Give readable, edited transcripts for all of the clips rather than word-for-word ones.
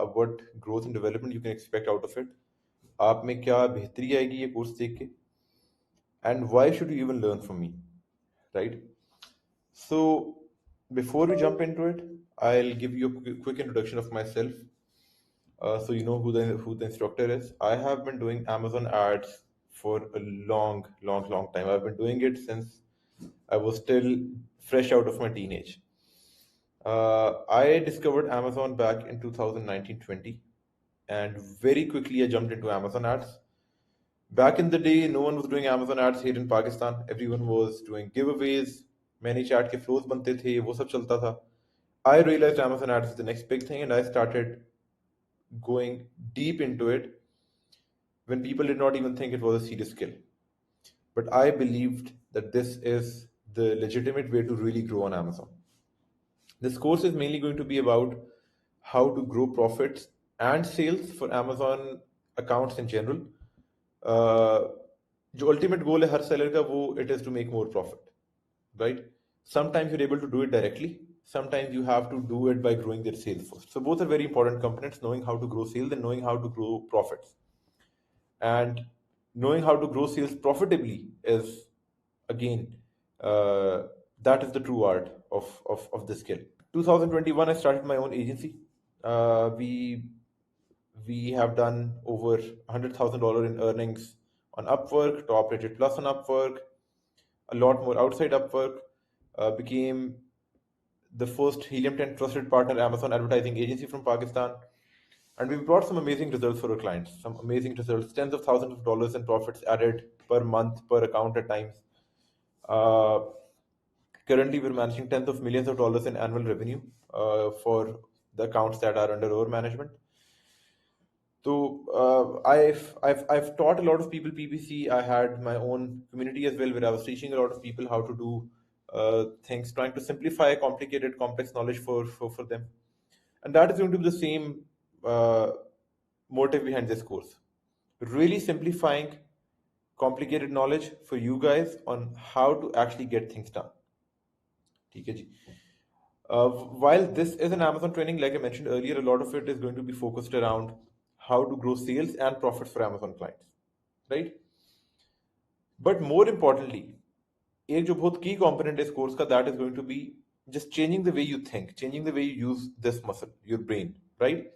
what growth and development you can expect out of it, आप में क्या बेहतरी आएगी ये कोर्स देख के, and why should you even learn from me, right? So before we jump into it, I'll give you a quick introduction of myself, so you know who the instructor is. I have been doing Amazon ads for a long time. I've been doing it since I was still fresh out of my teenage. I discovered Amazon back in 2019-20, and very quickly I jumped into Amazon ads. Back in the day, no one was doing Amazon ads here in Pakistan. Everyone was doing giveaways, many chat के flows बनते थे, वो सब चलता था. I realized Amazon ads is the next big thing, and I started going deep into it when people did not even think it was a serious skill. But I believed that this is the legitimate way to really grow on Amazon. This course is mainly going to be about how to grow profits and sales for Amazon accounts in general. जो ultimate goal है हर seller का वो it is to make more profit, right? Sometimes you're able to do it directly. Sometimes you have to do it by growing their sales first. So both are very important components: knowing how to grow sales and knowing how to grow profits. And knowing how to grow sales profitably is, again, that is the true art of this skill. 2021, I started my own agency. We have done over $100,000 in earnings on Upwork, top rated plus on Upwork, a lot more outside Upwork. Became the first Helium 10 trusted partner Amazon advertising agency from Pakistan. And we've brought some amazing results for our clients, some amazing results, tens of thousands of dollars in profits added per month, per account at times. Currently, we're managing tens of millions of dollars in annual revenue for the accounts that are under our management. So I've taught a lot of people PPC. I had my own community as well, where I was teaching a lot of people how to do things, trying to simplify complicated, complex knowledge for them. And that is going to be the same motive behind this course. Really simplifying complicated knowledge for you guys on how to actually get things done. ठीक है जी. While this is an Amazon training, like I mentioned earlier, a lot of it is going to be focused around how to grow sales and profits for Amazon clients, right? But more importantly, एक जो बहुत key component is course का, that is going to be just changing the way you think, changing the way you use this muscle, your brain, right?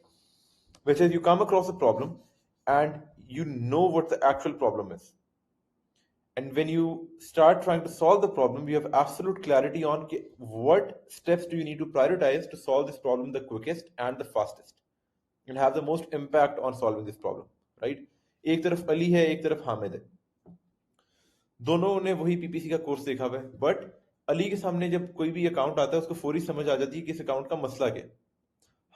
Which is, you come across a problem and you know what the actual problem is. And when you start trying to solve the problem, you have absolute clarity on what steps do you need to prioritize to solve this problem the quickest and the fastest and have the most impact on solving this problem, right? एक तरफ अली है, एक तरफ हामिद है, दोनों ने वही PPC का कोर्स देखा हुआ है, बट अली के सामने जब कोई भी अकाउंट आता है उसको फौरी समझ आ जाती है कि इस अकाउंट का मसला क्या है.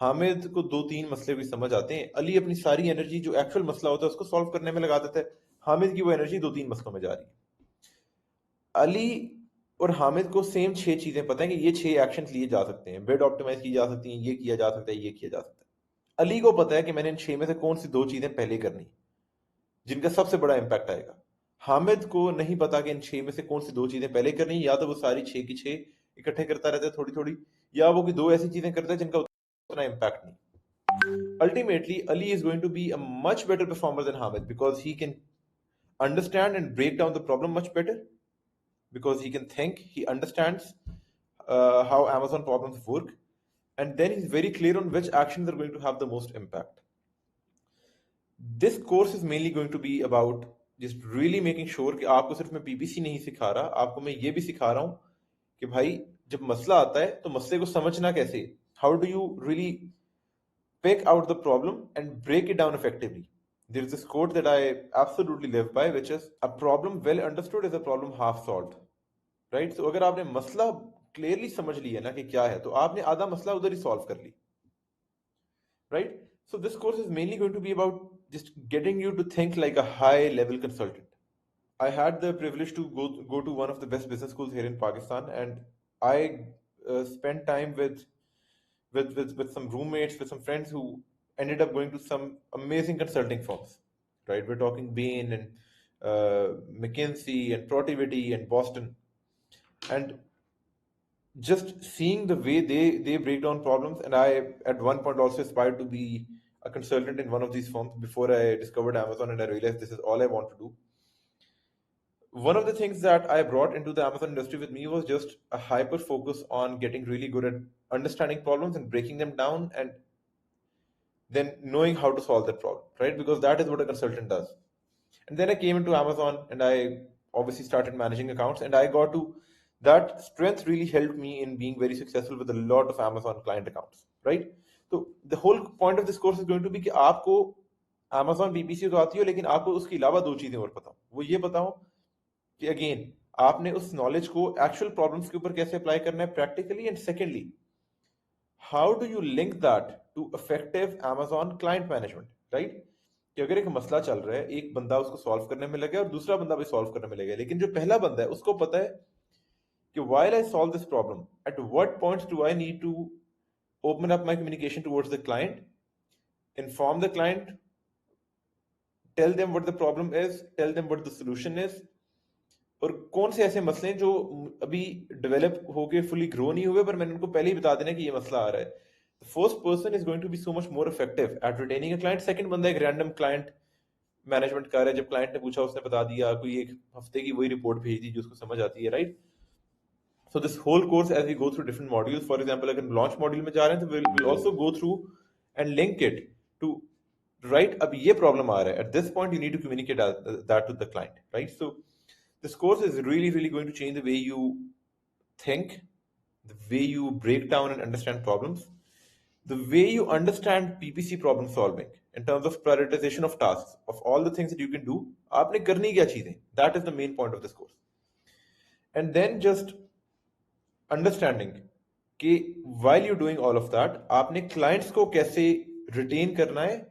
हामिद को 2-3 मसले भी समझ आते हैं. अली अपनी सारी एनर्जी जो एक्चुअल मसला होता है उसको सॉल्व करने में लगा देता है. हामिद की वो एनर्जी 2-3 मसलों में जा रही है. अली और हामिद को सेम 6 चीजें पता है कि ये 6 एक्शंस लिए जा सकते हैं, बिड ऑप्टिमाइज की जा सकती हैं, ये किया जा सकता है, ये किया जा सकता है. अली को पता है कि मैंने इन 6 में से कौन सी 2 चीजें पहले करनी जिनका सबसे बड़ा इंपैक्ट आएगा. हामिद को नहीं पता कि इन 6 में से कौन सी 2 चीजें पहले करनी, या तो वो सारी 6 की 6 इकट्ठे करता रहता है थोड़ी थोड़ी, या वो कोई 2 ऐसी चीजें करता है जिनका उतना इंपैक्ट नहीं. Ultimately, Ali is going to be a much better performer than Hamid because he can understand and break down the problem much better, because he can think, he understands how Amazon problems work, and then he's very clear on which actions are going to have the most impact. This course is mainly going to be about just really making sure कि आपको सिर्फ मैं PPC नहीं सिखा रहा, आपको मैं ये भी सिखा रहा हूँ कि भाई जब मसला आता है तो मसले को समझना कैसे. How do you really pick out the problem and break it down effectively? There's this quote that I absolutely live by, which is, a problem well understood is a problem half solved, right? So अगर आपने मसला clearly समझ लिया ना कि क्या है, तो आपने आधा मसला उधर ही solve कर ली, right? So this course is mainly going to be about just getting you to think like a high level consultant. I had the privilege to go to one of the best business schools here in Pakistan, and I spent time with some roommates, with some friends who ended up going to some amazing consulting firms, right? We're talking Bain and McKinsey and Protiviti and Boston. And just seeing the way they break down problems, and I at one point also aspired to be a consultant in one of these firms before I discovered Amazon, and I realized this is all I want to do. One of the things that I brought into the Amazon industry with me was just a hyper focus on getting really good at understanding problems and breaking them down, and then knowing how to solve that problem, right? Because that is what a consultant does. And then I came into Amazon, and I obviously started managing accounts, and I got to that strength really helped me in being very successful with a lot of Amazon client accounts, right? So the whole point of this course is going to be कि आपको Amazon PPC तो आती हो, लेकिन आपको उसके अलावा दो चीजें और पता हो। वो ये बताओ कि अगेन आपने उस नॉलेज को एक्चुअल प्रॉब्लम्स के ऊपर कैसे अप्लाई करना है practically, and secondly how do you link that to effective Amazon client management, right? कि अगर एक मसला चल रहा है, एक बंदा उसको सॉल्व करने में लगे और दूसरा बंदा भी सॉल्व करने में लगे, लेकिन जो पहला बंदा है उसको पता है कि while I solve this problem, at what points do I need to open up my communication towards the client, inform the client, tell them what the problem is, tell them what the solution is, और कौन से ऐसे मसले हैं जो अभी develop होके fully grow नहीं हुए पर मैंने उनको पहले ही बता देना कि ये मसला आ रहा है। The first person is going to be so much more effective at retaining a client. Second बंदा एक रैंडम क्लाइंट मैनेजमेंट कर रहा है, जब क्लाइंट ने पूछा उसने बता दिया, कोई एक हफ्ते की वही रिपोर्ट भेज दी जो उसको समझ आती है, right? So this whole course, as we go through different modules, for example, अगर launch module में जा रहे हैं तो we'll also go through and link it to, right, अब ये problem आ रहा है, at this point you need to communicate that to the client, right? So this course is really going to change the way you think, the way you break down and understand problems, the way you understand PPC problem solving in terms of prioritization of tasks, of all the things that you can do, आपने करनी क्या चीजें, that is the main point of this course. And then just understanding कि while you're doing all of that, आपने clients को कैसे retain करना है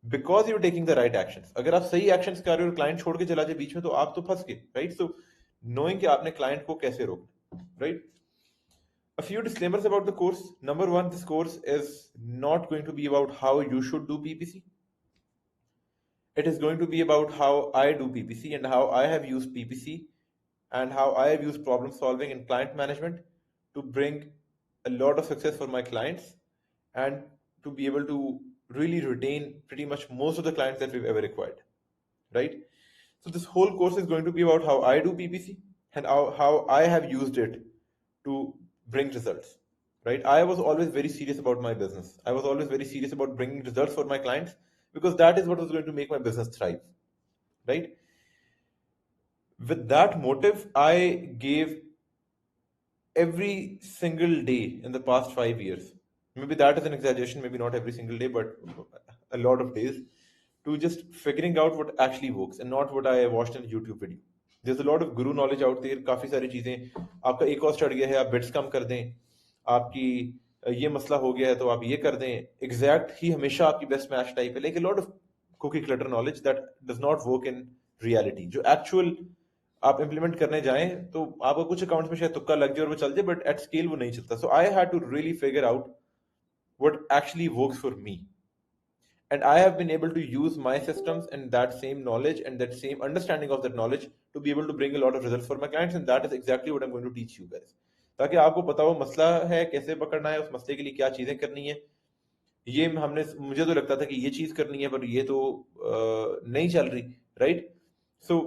because you're taking the right actions. अगर आप सही actions कर रहे हो और client छोड़ के चला जाए बीच में तो आप तो फंस गए, right? So knowing कि आपने client को कैसे रोकना, right? A few disclaimers about the course. Number one, this course is not going to be about how you should do PPC. It is going to be about how I do PPC and how I have used PPC and how I have used problem solving and client management to bring a lot of success for my clients and to be able to really retain pretty much most of the clients that we've ever acquired, right? So this whole course is going to be about how I do PPC and how I have used it to bring results, right? I was always very serious about my business. I was always very serious about bringing results for my clients because that is what was going to make my business thrive, right? With that motive, I gave every single day in the past 5 years. Maybe that is an exaggeration, maybe not every single day, but a lot of days to just figuring out what actually works and not what I watched in a YouTube video. There's a lot of guru knowledge out there. काफी सारी चीजें, आपका एक cost चढ़ गया है, आप bits कम कर दें, आपकी ये मसला हो गया है तो आप ये कर दें, एग्जैक्ट ही हमेशा आपकी बेस्ट मैच टाइप है, like a lot of cookie cutter knowledge that does not work in reality. जो एक्चुअल आप इंप्लीमेंट करने जाएं तो आपको कुछ अकाउंट्स में शायद तुक्का लग जाए और वो चल जाए, बट एट स्केल वो नहीं चलता। So I had to really figure out what actually works for me, and I have been able to use my systems and that same knowledge and that same understanding of that knowledge to be able to bring a lot of results for my clients, and that is exactly what I'm going to teach you guys, ताकि आपको पता हो मसला है कैसे पकड़ना है, उस मसले के लिए क्या चीजें करनी है। ये हमने, मुझे तो लगता था कि ये चीज करनी है पर ये तो नहीं चल रही, right? So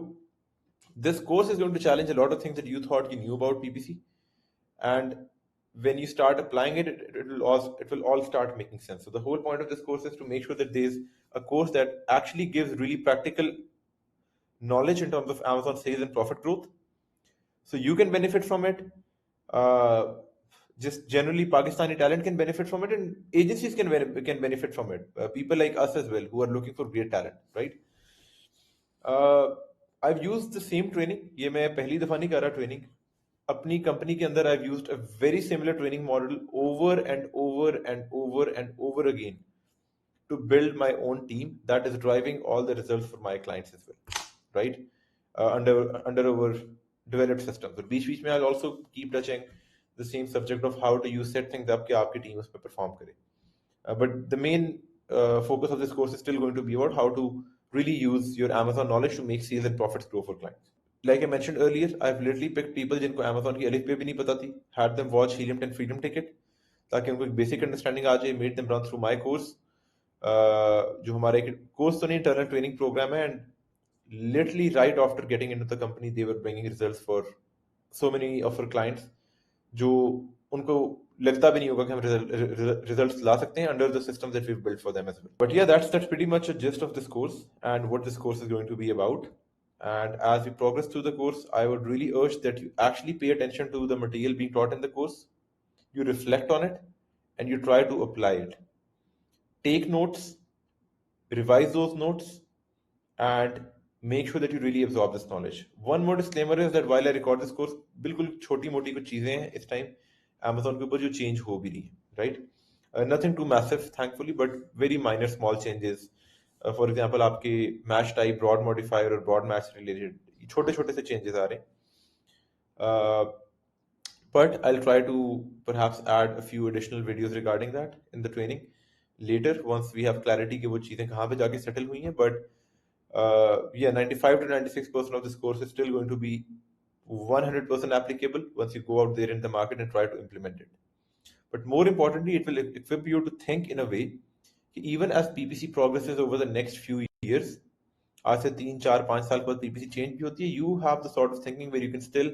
this course is going to challenge a lot of things that you thought you knew about PPC, and when you start applying it, it will all start making sense. So the whole point of this course is to make sure that there's a course that actually gives really practical knowledge in terms of Amazon sales and profit growth, so you can benefit from it. Just generally, Pakistani talent can benefit from it, and agencies can benefit from it. People like us as well who are looking for great talent, right? I've used the same training. ये मैं पहली दफा नहीं कर रहा training अपनी company के अंदर। I've used a very similar training model over and over and over and over again to build my own team that is driving all the results for my clients as well, right? Under our developed systems. But बीच में I'll also keep touching the same subject of how to use set things up कि आपकी team उस पर perform करे. But the main focus of this course is still going to be about how to really use your Amazon knowledge to make sales and profits grow for clients. like I mentioned earlier, I've literally picked people जिनको Amazon की अलif पे भी नहीं पता थी, had them watch Helium 10 Freedom Ticket, ताकि उनको एक बेसिक अंडरस्टैंडिंग आ जाए, made them run through my course, जो हमारा एक कोर्स तो नहीं, इंटरनल ट्रेनिंग प्रोग्राम है, and literally right after getting into the company they were bringing results for so many of our clients, जो उनको लगता भी नहीं होगा कि हम रिजल्ट्स ला सकते हैं under the system that we've built for them as well. But yeah, that's pretty much a gist of this course and what this course is going to be about. And as we progress through the course, I would really urge that you actually pay attention to the material being taught in the course, you reflect on it, and you try to apply it. Take notes, revise those notes, and make sure that you really absorb this knowledge. One more disclaimer is that while I record this course, बिल्कुल छोटी मोटी कुछ चीजें हैं इस time Amazon के ऊपर जो चेंज हो भी रही है, right? Nothing too massive, thankfully, but very minor, small changes. For example, आपके match type, broad modifier और broad match related छोटे छोटे से changes आ रहे हैं. But I'll try to perhaps add a few additional videos regarding that in the training later once we have clarity कि वो चीज़ें कहाँ पे जाके settle हुई हैं. But yeah, 95 to 96% of this course is still going to be 100% applicable once you go out there in the market and try to implement it. But more importantly, it will equip you to think in a way कि even as PPC progresses over the next few years, आज से 3 4 5 साल बाद PPC change भी होती है, you have the sort of thinking where you can still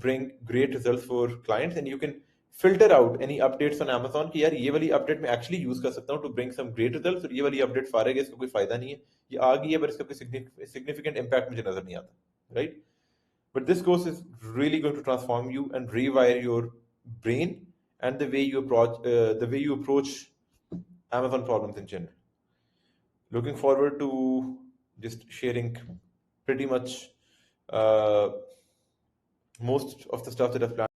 bring great results for clients and you can filter out any updates on Amazon कि यार ये वाली अपडेट मैं एक्चुअली यूज कर सकता हूँ to bring some great results, और ये वाली अपडेट फारेग है, इसका कोई फायदा नहीं है, ये आ गई है पर इसका कोई significant impact मुझे नजर नहीं आता, right? But this course is really going to transform you and rewire your brain and the way you approach Amazon problems in general. Looking forward to just sharing pretty much most of the stuff that I've planned